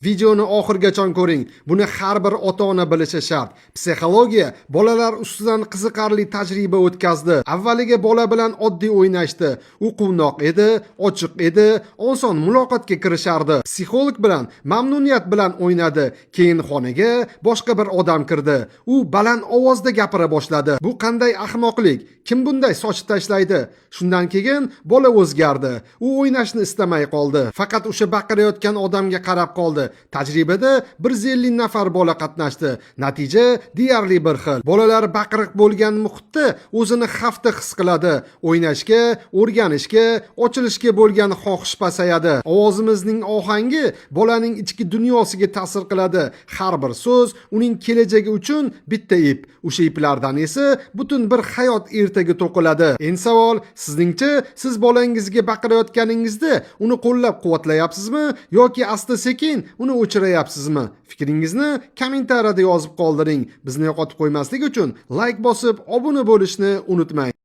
Videoni oxirigacha ko'ring. Buni har bir ota-ona bilishi shart. Psixologiya bolalar ustidan qiziqarli tajriba o'tkazdi. Avvaliga bola bilan oddiy o'ynashdi. U quvnoq edi, ochiq edi, oson muloqotga kirishardi. Psixolog bilan mamnuniyat bilan o'ynadi. Keyin xonaga boshqa bir odam kirdi. U baland ovozda gapira boshladi. Bu qanday ahmoqlik? Kim bunday sochib tashlaydi? Shundan keyin bola o'zgardi. U o'ynashni istamay qoldi. Faqat o'sha baqirayotgan odamga qarab qoldi. Tajribada 150 nafar bola qatnashdi. Natija deyarli bir xil. Bolalar baqiriq bo'lgan muhitda o'zini xavfda his qiladi. O'ynashga, o'rganishga, ochilishga bo'lgan xohish pasayadi. Ovozimizning ohangi bolaning ichki dunyosiga ta'sir qiladi. Har bir so'z uning kelajagi uchun bitta ip. O'sha iplardan esa butun bir hayot ertaga to'qiladi. Endi savol, sizningcha siz bolangizga baqirayotganingizda uni qo'llab-quvvatlayapsizmi yoki asta-sekin uni o'chirayapsizmi? Fikringizni kommentariyada yozib qoldiring. Bizni yo'qotib qo'ymaslik uchun like bosib, obuna bo'lishni unutmang.